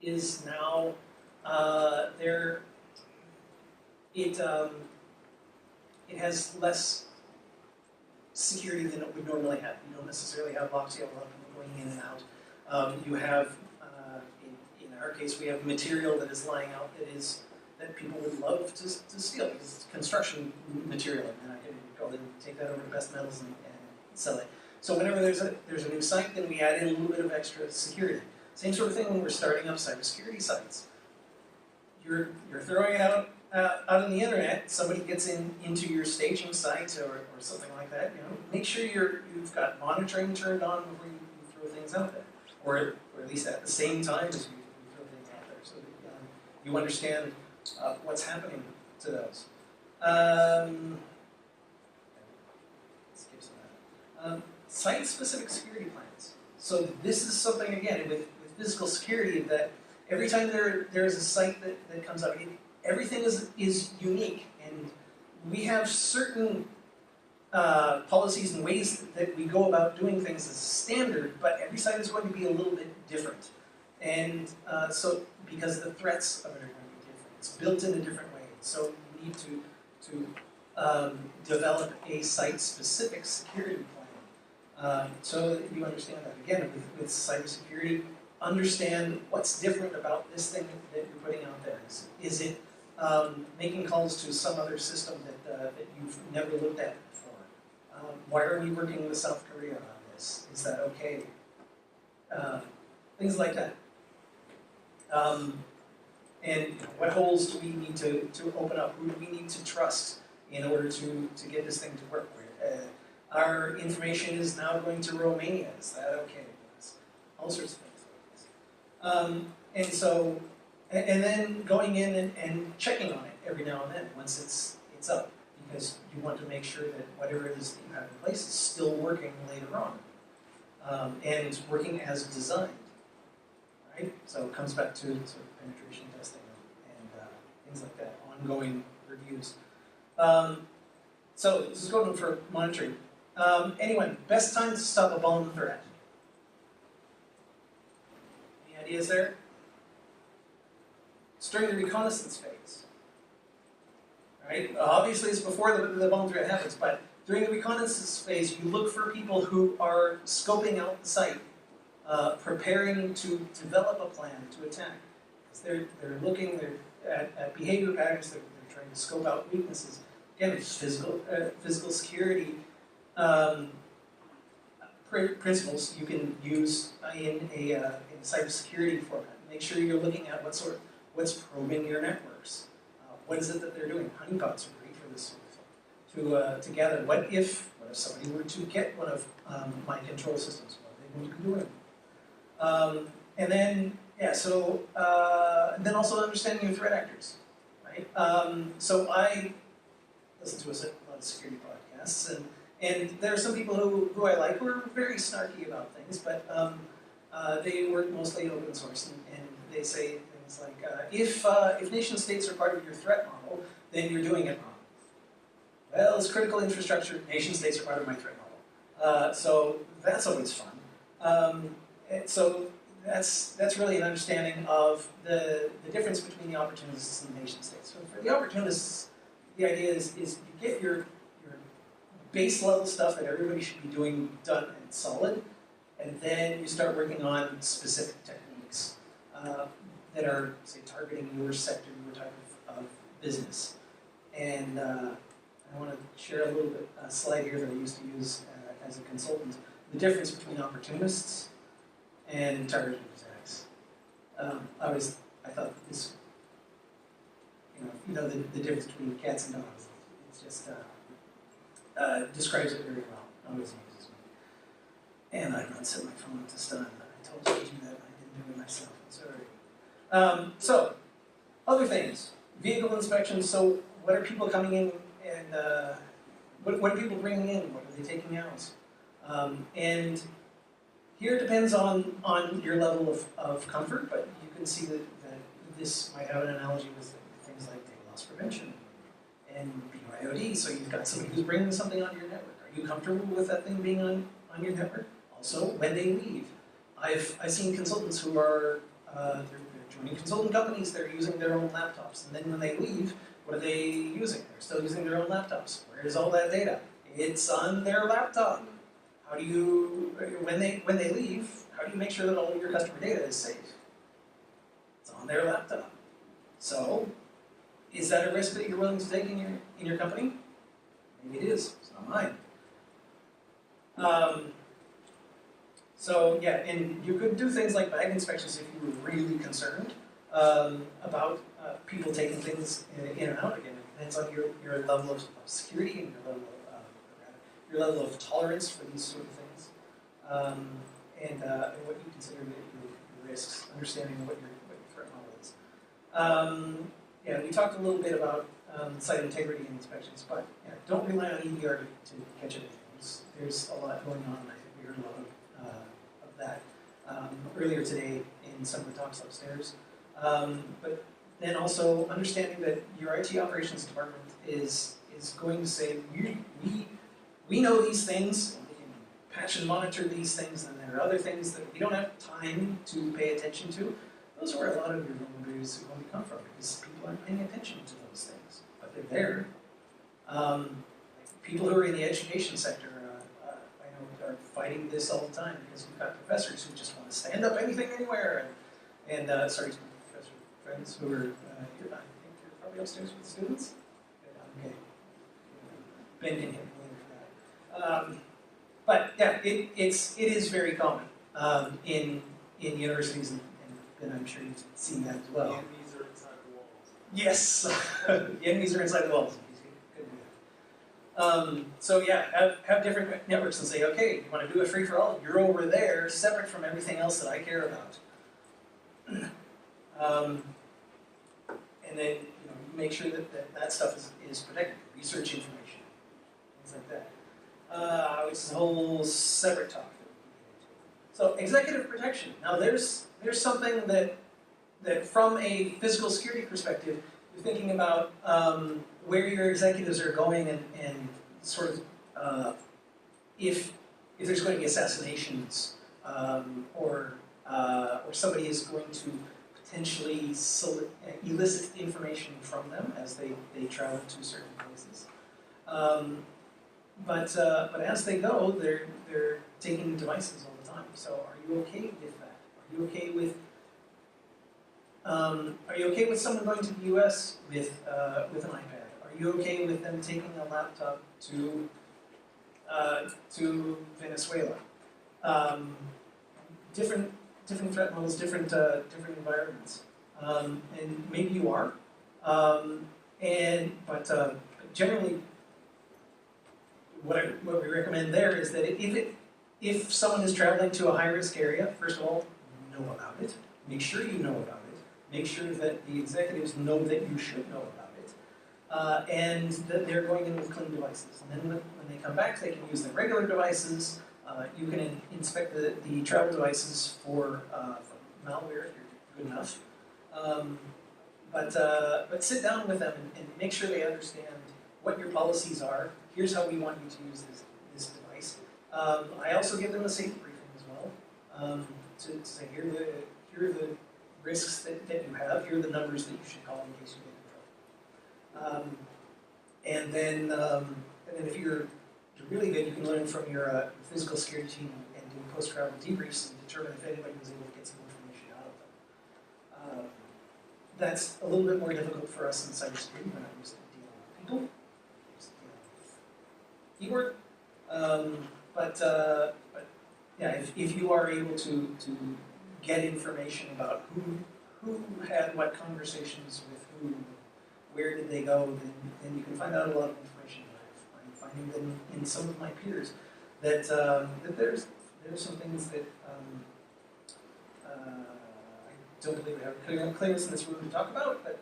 is now it has less security than it would normally have. You don't necessarily have blocks, you have a lot of people going in and out. You have, in our case, we have material that is lying out that people would love to steal because it's construction material, and I can go and take that over to Best Metals and sell it. So whenever there's a new site, then we add in a little bit of extra security. Same sort of thing when we're starting up cybersecurity sites. You're throwing it out on the internet. Somebody gets into your staging site or something like that. Make sure you've got monitoring turned on before you throw things out there, or at least at the same time as you throw things out there, so that you understand what's happening to those. Skip some of that. Site-specific security plans. So this is something, again, with physical security, that every time there's a site that comes up, everything is unique, and we have certain policies and ways that we go about doing things as standard, but every site is going to be a little bit different. And so, because the threats of it are going to be different, it's built in a different way. So you need to develop a site-specific security plan so that you understand that. Again, with cybersecurity, understand what's different about this thing that you're putting out there. Is it making calls to some other system that you've never looked at before? Why are we working with South Korea on this? Is that okay? Things like that. And what holes do we need to open up? Who do we need to trust in order to get this thing to work? Our information is now going to Romania. Is that okay? All sorts of things like this. And then going in and checking on it every now and then once it's up, because you want to make sure that whatever it is that you have in place is still working later on, and working as designed. Right? So it comes back to sort of penetration testing and things like that, ongoing reviews. So this is going for monitoring. Anyway, best time to stop a bomb threat. Any ideas there? It's during the reconnaissance phase. Right? Obviously it's before the bomb threat happens, but during the reconnaissance phase, you look for people who are scoping out the site, preparing to develop a plan to attack. They're looking at behavior patterns, they're trying to scope out weaknesses. Again, it's physical security principles you can use in a cybersecurity format. Make sure you're looking at what's probing your networks. What is it that they're doing? Honeypots are great for this sort of thing. To gather, what if somebody were to get one of my control systems? What are they going to be doing? And then, then also understanding your threat actors, right? So I listen to a lot of security podcasts, and there are some people who I like who are very snarky about things, but they work mostly open source, and they say things like, if nation states are part of your threat model, then you're doing it wrong. Well, it's critical infrastructure, nation states are part of my threat model. So that's always fun. So that's really an understanding of the difference between the opportunists and the nation states. So for the opportunists, the idea is you get your base level stuff that everybody should be doing done and solid, and then you start working on specific techniques that are, say, targeting your sector, your type of business. And I want to share a little bit a slide here that I used to use as a consultant. The difference between opportunists and targeted attacks. I thought this, the difference between cats and dogs. It's just describes it very well. Always amuses me. And I've not set my phone to stun. I told you to do that, and I didn't do it myself. I'm sorry. So, other things. Vehicle inspections. So, what are people coming in and what are people bringing in? What are they taking out? And here it depends on your level of comfort, but you can see that this might have an analogy with things like data loss prevention and BYOD. So you've got somebody who's bringing something onto your network. Are you comfortable with that thing being on your network? Also, when they leave. I've seen consultants who are they're joining consultant companies, they're using their own laptops, and then when they leave, what are they using? They're still using their own laptops. Where is all that data? It's on their laptop. How do you, when they leave, how do you make sure that all of your customer data is safe? It's on their laptop. So, is that a risk that you're willing to take in your company? Maybe it is. It's not mine. So yeah, and you could do things like bag inspections if you were really concerned about people taking things in and out. Again, it depends on your level of security and your level of tolerance for these sort of things, and what you consider your risks, understanding what your threat model is. Yeah, we talked a little bit about site integrity and inspections, but yeah, don't rely on EDR to catch everything. There's a lot going on. I think we heard a lot of that earlier today in some of the talks upstairs. But then also understanding that your IT operations department is going to say, we know these things, and we can patch and monitor these things, and there are other things that we don't have time to pay attention to. Those are where a lot of your vulnerabilities are going to come from, because people aren't paying attention to those things, but they're there. People who are in the education sector, I know, are fighting this all the time, because you've got professors who just want to stand up anything, anywhere, and sorry to my professor friends who are here, I think you're probably upstairs with students? Okay. Ben can hit me later for that. But yeah, it is very common in universities, and I'm sure you've seen that as well. The enemies are inside the walls. Yes, the enemies are inside the walls. So yeah, have different networks and say, okay, you want to do a free-for-all? You're over there, separate from everything else that I care about. And then make sure that stuff is protected. Research information, things like that. It's a whole separate talk. So executive protection. Now there's something that from a physical security perspective, you're thinking about where your executives are going and sort of if there's going to be assassinations or somebody is going to potentially elicit information from them as they travel to certain places. But as they go, they're taking devices all the time. So are you okay with that? Are you okay with someone going to the U.S. with an iPad? Are you okay with them taking a laptop to Venezuela? Different threat models, different environments, and maybe you are. But generally, what we recommend there is that if someone is traveling to a high-risk area, first of all, know about it. Make sure you know about it. Make sure that the executives know that you should know about it, and that they're going in with clean devices. And then when they come back, they can use their regular devices. You can inspect the travel devices for malware if you're good enough. But sit down with them and make sure they understand what your policies are. Here's how we want you to use this device. I also give them a safety briefing as well, to say here are the risks that you have. Here are the numbers that you should call in case you get in trouble. And then if you're really good, you can learn from your physical security team and do post-travel debriefs and determine if anybody was able to get some information out of them. That's a little bit more difficult for us in cybersecurity. We're not used to dealing with people. We're used to dealing with keyword. But yeah, if you are able to get information about who had what conversations with who, where did they go, then you can find out a lot of information. I'm finding that in some of my peers that there's some things that I don't believe we have clearance in this room to talk about, but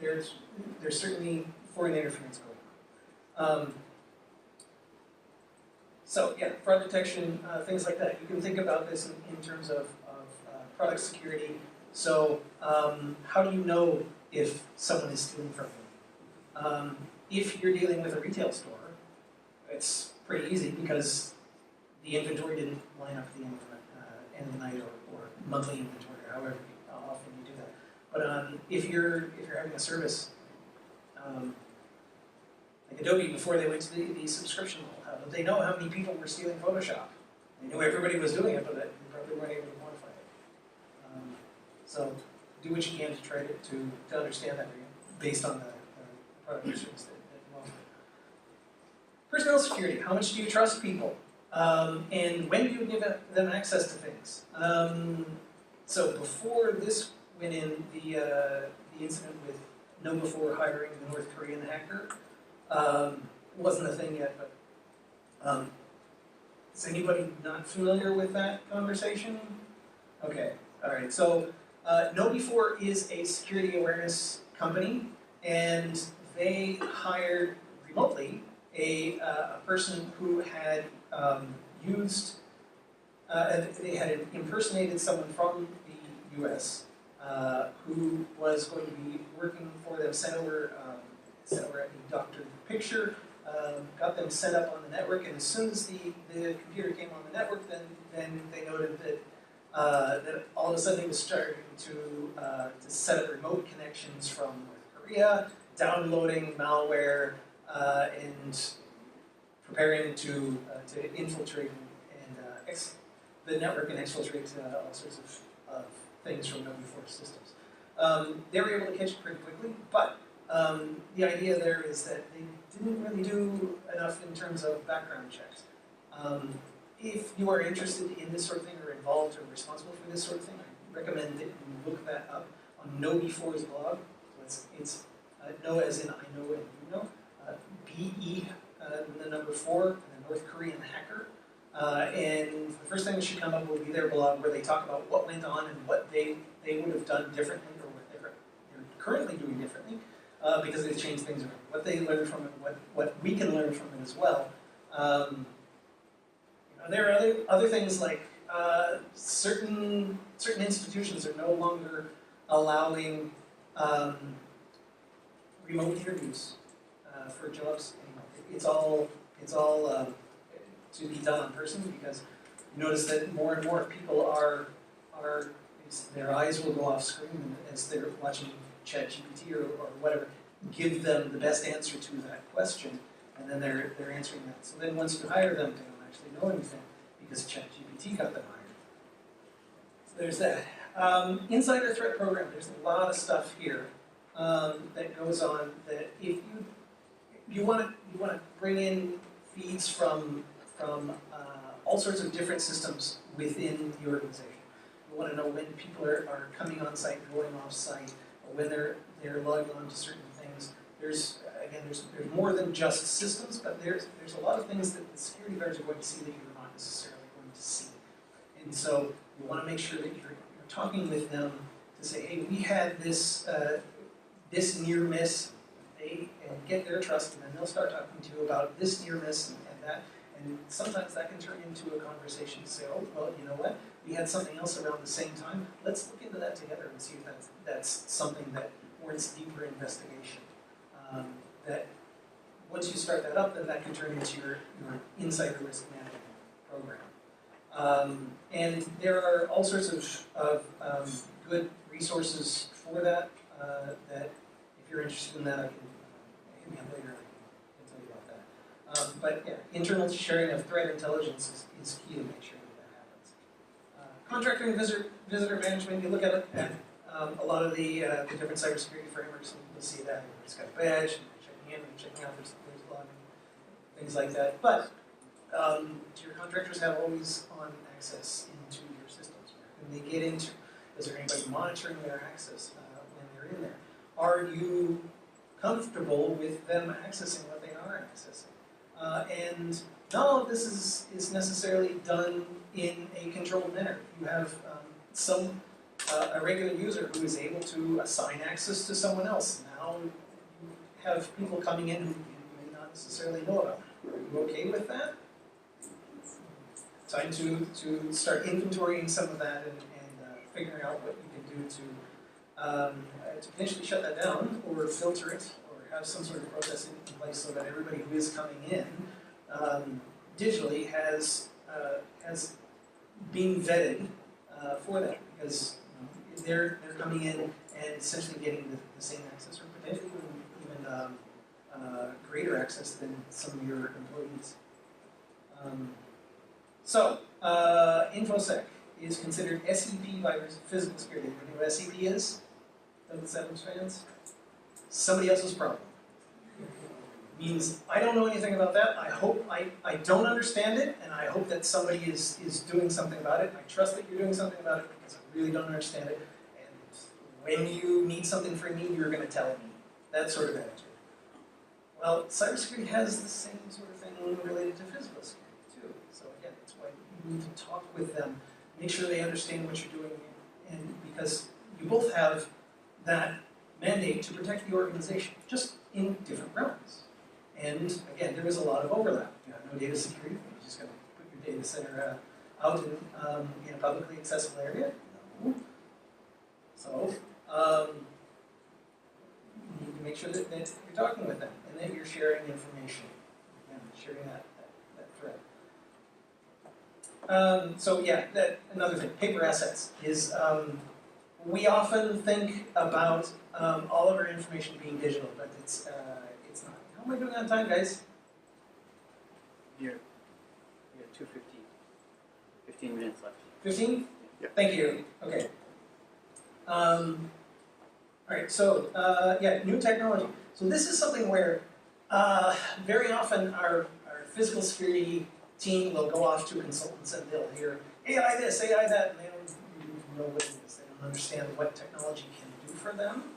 there's certainly foreign interference going on. So yeah, fraud detection, things like that. You can think about this in terms of product security. So how do you know if someone is stealing from you? If you're dealing with a retail store, it's pretty easy because the inventory didn't line up at the end of the night or monthly inventory, or however often you do But if you're having a service, like Adobe, before they went to the subscrition model, how did they know how many people were stealing Photoshop? They knew everybody was doing it, but they probably weren't able to quantify it. So do what you can to try to understand that based on the product or service that you offer. Personnel security. How much do you trust people? And when do you give them access to things? So before this went in, the incident with KnowBe4 hiring the North Korean hacker wasn't a thing yet, but is anybody not familiar with that conversation? Okay, all right. So KnowBe4 is a security awareness company, and they hired remotely a person who had they had impersonated someone from the U.S. Who was going to be working for them, sent over a doctored picture, got them set up on the network, and as soon as the computer came on the network, then they noted that that all of a sudden it was starting to set up remote connections from North Korea, downloading malware, and preparing to infiltrate the network and exfiltrate all sorts of things from KnowBe4 systems. They were able to catch it pretty quickly, but the idea there is that they didn't really do enough in terms of background checks. If you are interested in this sort of thing or involved or responsible for this sort of thing, I recommend that you look that up on KnowBe4's blog. So it's know as in I know and you know, BE, the number 4, and the North Korean hacker. And the first thing that should come up will be their blog where they talk about what went on and what they would have done differently or what they're currently doing differently because they've changed things around. What they learned from it, what we can learn from it as well. There are other things like certain institutions are no longer allowing remote interviews for jobs anymore. It's all to be done in person because you notice that more and more people are their eyes will go off screen as they're watching ChatGPT or whatever give them the best answer to that question, and then they're answering that. So then once you hire them, they don't actually know anything because ChatGPT got them hired. So there's that. Insider threat program. There's a lot of stuff here that goes on. That if you want to bring in feeds from all sorts of different systems within the organization. You want to know when people are coming on site, going off site, or when they're logging on to certain things. There's more than just systems, but there's a lot of things that the security guards are going to see that you're not necessarily going to see. And so you want to make sure that you're talking with them to say, hey, we had this near miss, and get their trust, and then they'll start talking to you about this near miss and that. And sometimes that can turn into a conversation to say, oh, well, you know what? We had something else around the same time. Let's look into that together and see if that's something that warrants deeper investigation. That once you start that up, then that can turn into your insider risk management program. And there are all sorts of good resources for that. That if you're interested in that, I can hit me up later. But yeah, internal sharing of threat intelligence is key to make sure that happens. Contractor and visitor management, you look at it at a lot of the different cybersecurity frameworks, and you'll see that. It's got a badge, and checking in and checking out, there's logging, things like that. But your contractors have always on access into your systems. Where can they get into? Is there anybody monitoring their access when they're in there? Are you comfortable with them accessing what they are accessing? And not all of this is necessarily done in a controlled manner. You have a regular user who is able to assign access to someone else. Now you have people coming in who you may not necessarily know about. Are you okay with that? Time to start inventorying some of that and figuring out what you can do to potentially shut that down or filter it, have some sort of process in place so that everybody who is coming in digitally has been vetted for that, because they're coming in and essentially getting the same access or potentially even greater access than some of your employees. InfoSec is considered SEP by physical security. You know what SEP is? Doesn't Sevens fans? Somebody else's problem. Means I don't know anything about that. I hope I don't understand it, and I hope that somebody is doing something about it. I trust that you're doing something about it because I really don't understand it. And when you need something from me, you're going to tell me. That sort of attitude. Well, cybersecurity has the same sort of thing related to physical security too. So again, that's why you need to talk with them, make sure they understand what you're doing, and because you both have that mandate to protect the organization, just in different realms. And again, there is a lot of overlap. You have no data security, you're just going to put your data center out in a publicly accessible area. No. So, you need to make sure that you're talking with them and that you're sharing information. Again, sharing that thread. Another thing, paper assets is, we often think about all of our information being digital, but it's not. How am I doing on time, guys? You're 2:15. 15 minutes left. 15? Yeah. Thank you. Okay. All right. So new technology. So this is something where very often our physical security team will go off to consultants and they'll hear AI this, AI that, and they don't know what it is. They don't understand what technology can do for them.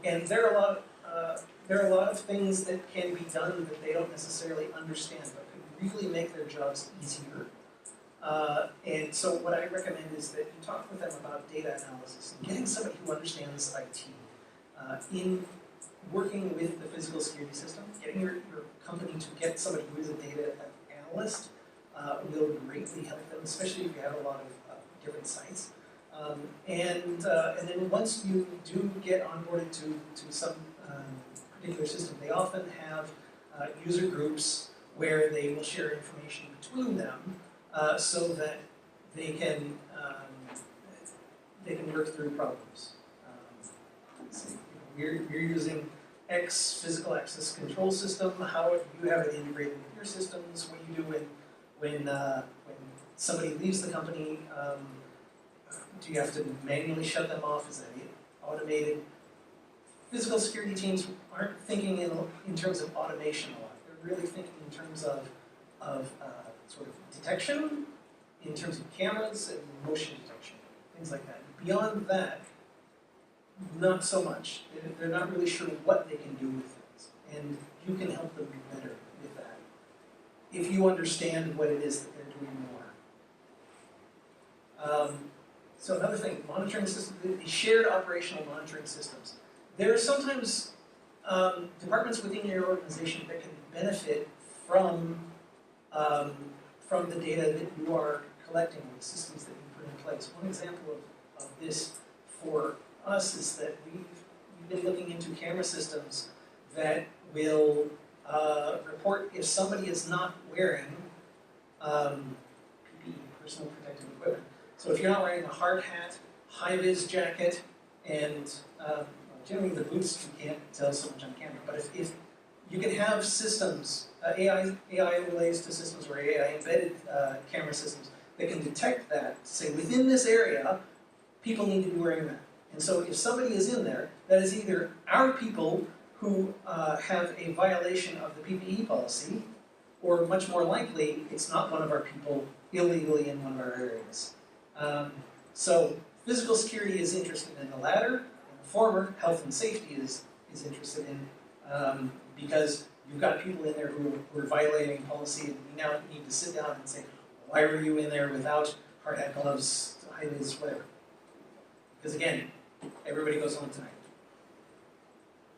And there are a lot of things that can be done that they don't necessarily understand, but could really make their jobs easier. And so what I recommend is that you talk with them about data analysis and getting somebody who understands IT. In working with the physical security system, getting your company to get somebody who is a data analyst will greatly help them, especially if you have a lot of different sites. And then once you do get onboarded to some particular system, they often have user groups where they will share information between them so that they can work through problems. Let's see, you're using X physical access control system. How you have it integrated with your systems? What you do when somebody leaves the company? Do you have to manually shut them off? Is that automated? Physical security teams aren't thinking in terms of automation a lot. They're really thinking in terms of sort of detection, in terms of cameras and motion detection, things like that. Beyond that, not so much. They're not really sure what they can do with things, and you can help them be better with that if you understand what it is that they're doing more. So another thing, monitoring systems, the shared operational monitoring systems. There are sometimes departments within your organization that can benefit from the data that you are collecting, the systems that you put in place. One example of this for us is that we've been looking into camera systems that will report if somebody is not wearing PPE, personal protective equipment. So if you're not wearing a hard hat, high-vis jacket, and generally the boots you can't tell so much on camera, but if you can have systems, AI overlays to systems or AI embedded camera systems that can detect that, say within this area, people need to be wearing that. And so if somebody is in there, that is either our people who have a violation of the PPE policy, or much more likely, it's not one of our people illegally in one of our areas. So physical security is interested in the latter, and the former, health and safety, is interested in because you've got people in there who are violating policy, and we now need to sit down and say, why were you in there without hard hat, gloves, high-vis, whatever? Because again, everybody goes home tonight.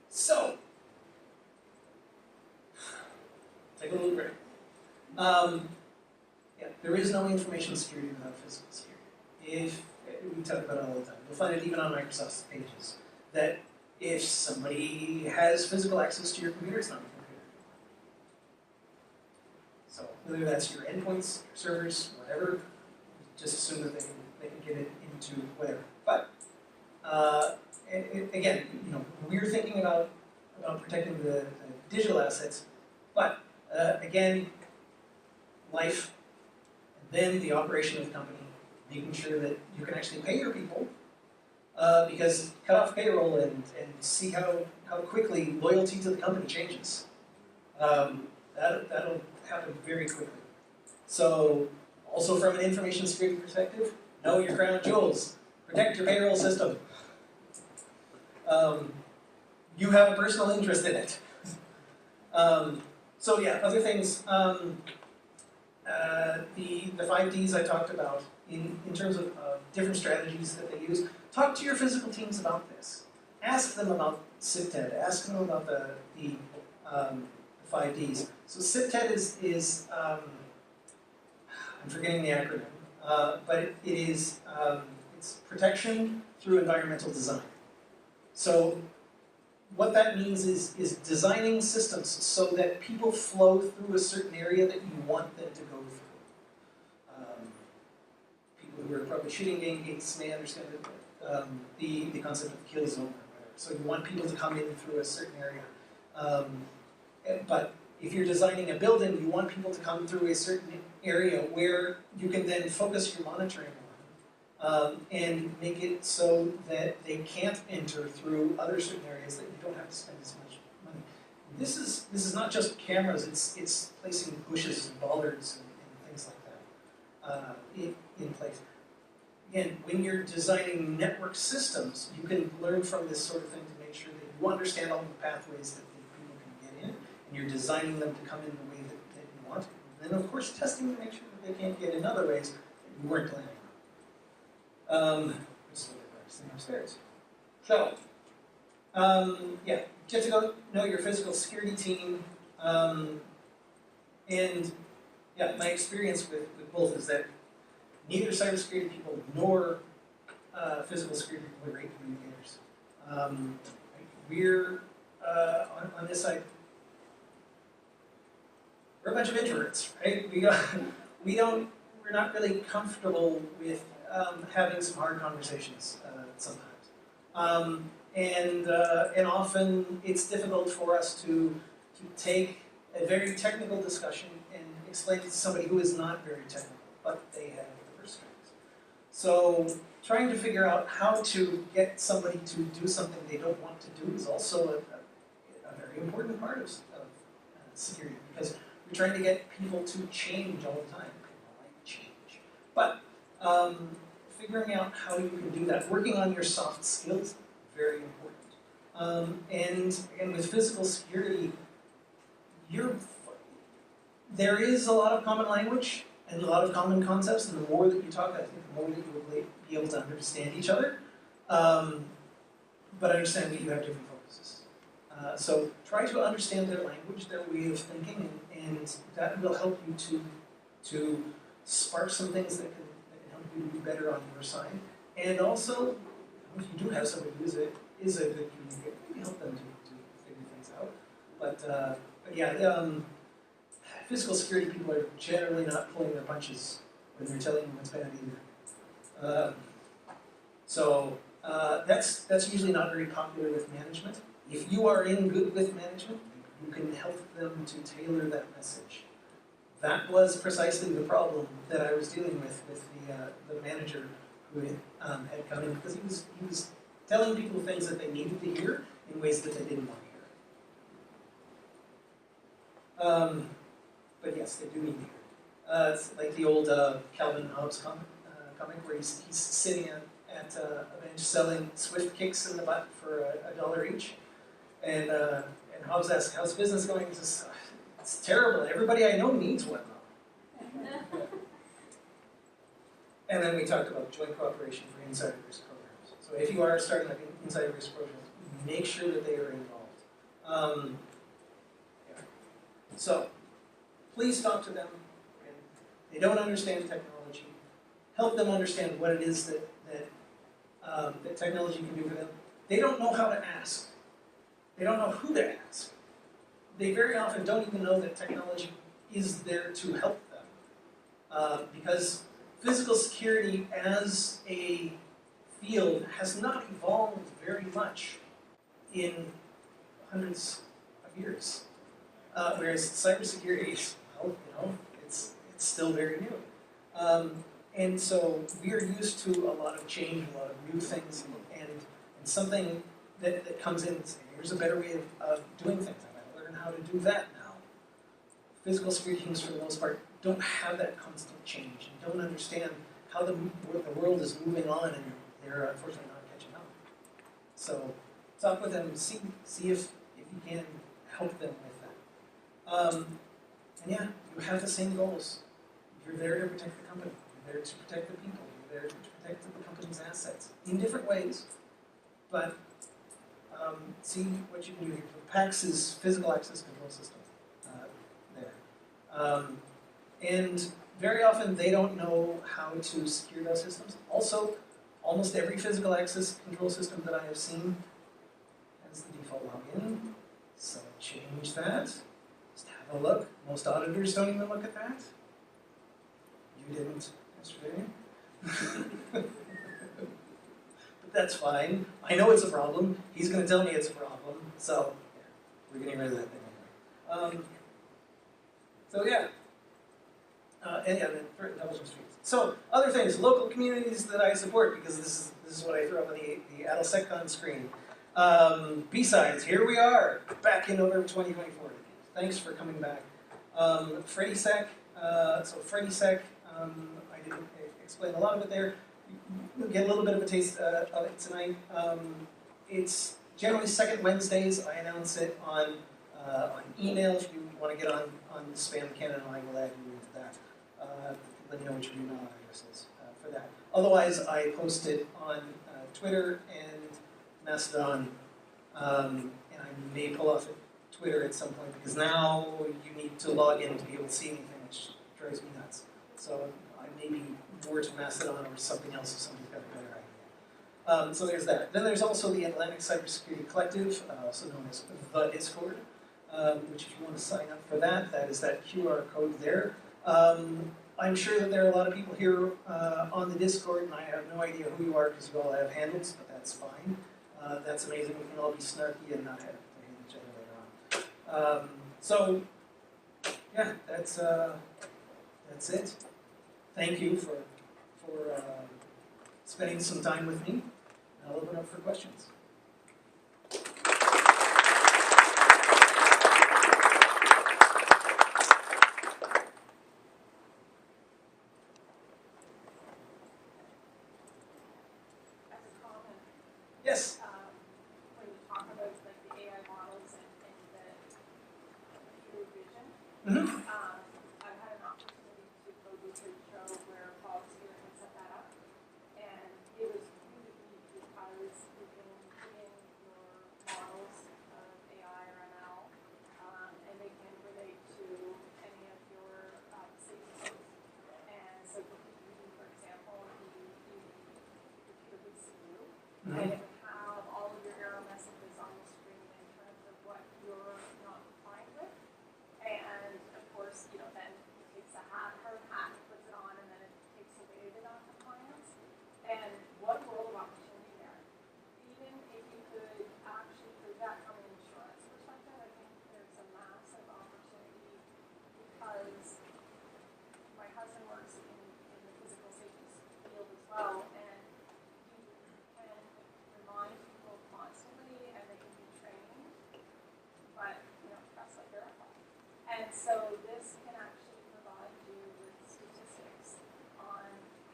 So, take a little break. There is no information security without physical security. We talk about it all the time. You'll find it even on Microsoft's pages, that if somebody has physical access to your computer, it's not your computer. So whether that's your endpoints, your servers, whatever, just assume that they can get it into whatever. But again, we're thinking about protecting the digital assets, but again, life, and then the operation of the company, making sure that you can actually pay your people, because cut off payroll and see how quickly loyalty to the company changes. That'll happen very quickly. So, also from an information security perspective, know your crown jewels. Protect your payroll system. You have a personal interest in it. So yeah, other things. The 5 Ds I talked about in terms of different strategies that they use. Talk to your physical teams about this. Ask them about SIPTED. Ask them about the 5 Ds. So SIPTED is I'm forgetting the acronym, but it is it's protection through environmental design. So what that means is designing systems so that people flow through a certain area that you want them to go through. People who are probably shooting game gates may understand the concept of kill zone or whatever. So you want people to come in through a certain area. But if you're designing a building, you want people to come through a certain area where you can then focus your monitoring on and make it so that they can't enter through other certain areas that you don't have to spend as much money. This is not just cameras, it's placing bushes and bollards and things like that in place. Again, when you're designing network systems, you can learn from this sort of thing to make sure that you understand all the pathways that people can get in, and you're designing them to come in the way that you want. And then, of course, testing to make sure that they can't get in other ways that you weren't planning on. Just a little practicing upstairs. So, yeah, get to know your physical security team. And, yeah, my experience with both is that neither cybersecurity people nor physical security people are great communicators. We're, on this side, we're a bunch of introverts, right? We're not really comfortable with having some hard conversations sometimes. And often it's difficult for us to take a very technical discussion and explain it to somebody who is not very technical, but they have the purse strings. So trying to figure out how to get somebody to do something they don't want to do is also a very important part of security, because we're trying to get people to change all the time. People like change. But figuring out how you can do that, working on your soft skills, very important. And again, with physical security, there is a lot of common language and a lot of common concepts, and the more that you talk, I think the more that you will be able to understand each other. But understand that you have different focuses. So try to understand their language, their way of thinking, and that will help you to spark some things that can help you do better on your side. And also, if you do have somebody who is a good communicator, maybe help them to figure things out. But yeah, physical security people are generally not pulling their punches when they're telling you what's bad either. So that's usually not very popular with management. If you are in good with management, you can help them to tailor that message. That was precisely the problem that I was dealing with the manager who had come in, because he was telling people things that they needed to hear in ways that they didn't want to hear. But yes, they do need to hear. It's like the old Calvin and Hobbes comic where he's sitting at a bench selling swift kicks in the butt for $1 each. And Hobbes asks, "How's business going?" He says, "It's terrible. Everybody I know needs one, though." And then we talked about joint cooperation for insider risk programs. So if you are starting like insider risk programs, make sure that they are involved. Yeah. So please talk to them. When they don't understand technology, help them understand what it is that technology can do for them. They don't know how to ask. They don't know who to ask. They very often don't even know that technology is there to help them. Because physical security as a field has not evolved very much in hundreds of years. Whereas cybersecurity is, well, it's still very new. And so we are used to a lot of change, a lot of new things, and something that comes in and says, here's a better way of doing things. I gotta learn how to do that now. Physical security teams, for the most part, don't have that constant change and don't understand how the world is moving on, and they're unfortunately not catching up. So talk with them, see if you can help them with that. And yeah, you have the same goals. You're there to protect the company. You're there to protect the people. You're there to protect the company's assets in different ways. But see what you can do here. PACS is physical access control system there. And very often they don't know how to secure those systems. Also, almost every physical access control system that I have seen has the default login. So change that. Just have a look. Most auditors don't even look at that. You didn't yesterday. But that's fine. I know it's a problem. He's going to tell me it's a problem. So yeah, we're getting rid of that thing anyway. So yeah. And then threat intelligence trees. So other things, local communities that I support, because this is what I threw up on the AdalSecCon screen. BSides, here we are, back in November 2024. Thanks for coming back. FreddySec, I didn't explain a lot of it there. You'll get a little bit of a taste of it tonight. It's generally second Wednesdays. I announce it on email. If you want to get on the spam can, I will add you into that. Let me know what your email address is for that. Otherwise, I post it on Twitter and Mastodon, and I may pull off Twitter at some point, because now you need to log in to be able to see anything, which drives me nuts. So I may be more to Mastodon or something else if somebody's got a better idea. So there's that. Then there's also the Atlantic Cybersecurity Collective, also known as the Discord, which if you want to sign up for that, that is that QR code there. I'm sure that there are a lot of people here on the Discord, and I have no idea who you are because you all have handles, but that's fine. That's amazing. We can all be snarky and not have to hate each other later on. So, yeah, that's it. Thank you for spending some time with me. I'll open up for questions. Yes. When you talk about like the AI models and the computer vision, I've had an opportunity to go to a trade show where Paul was here and set that up, and it was really neat because you can put in your models of AI or ML, and they can relate to any of your safety codes. And so for computing, for example, you computer would see you, and it would have all of your error messages on the screen in terms of what you're not compliant with. And of course, then it takes her hat, puts it on, and then it takes away the non-compliance. And what world of opportunity there. Even if you could actually prove that from an insurance perspective, I think there's a massive opportunity, because my husband works in the physical safety field as well, and you can remind people constantly, and they can be trained, but trust like verify. And so this can actually provide you with statistics on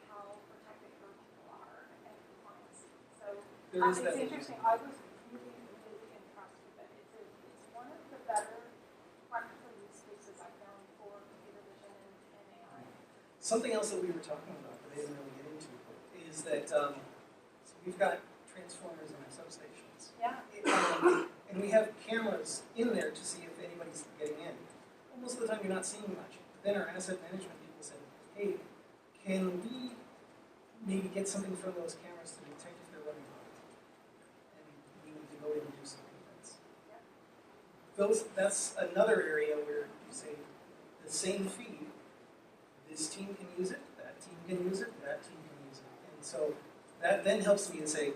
how protected your people are and compliance. So it's interesting. I was really impressed with it. It's one of the better practical use cases I've found for computer vision and AI. Something else that we were talking about that I didn't really get into is that so we've got transformers in our substations. Yeah. And we have cameras in there to see if anybody's getting in. Well, most of the time you're not seeing much. But then our asset management people said, hey, can we maybe get something from those cameras to detect if they're running hot? And we need to go in and do some maintenance. Yeah. That's another area where you say the same feed, this team can use it, that team can use it, that team can use it. And so that then helps me to say,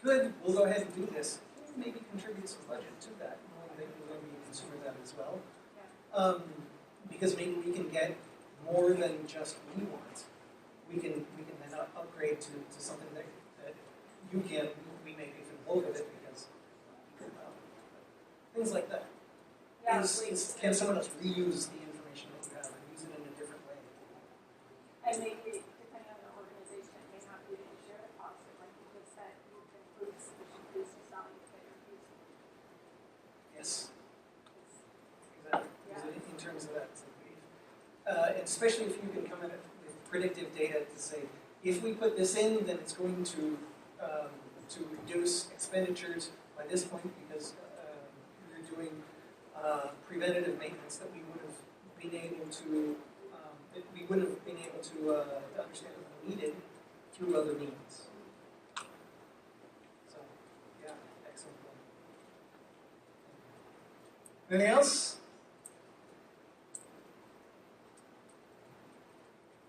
good, we'll go ahead and do this. Maybe contribute some budget to that, knowing that you're going to be a consumer of that as well. Because maybe we can get more than just we want. We can then upgrade to something that you can, we make even more of it because things like that. Yeah, Can someone else reuse the information that you have and use it in a different way? and maybe, depending on the organization, it may not be that you share the cost, it might be just that you can prove sufficient business value that you're using. Yes. Exactly. Yeah. In terms of that. And especially if you can come at it with predictive data to say, if we put this in, then it's going to reduce expenditures by this point because you're doing preventative maintenance that we would have been able to understand if we needed through other means. So, yeah, excellent point. Anything else?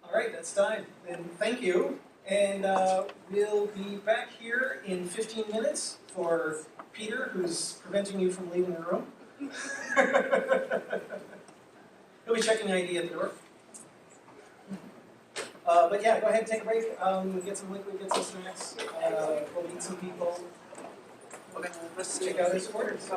All right, that's time. Then thank you. And we'll be back here in 15 minutes for Peter, who's preventing you from leaving the room. He'll be checking ID at the door. But yeah, go ahead and take a break. Get some liquid, get some snacks. We'll meet some people. Let's check out his supporters.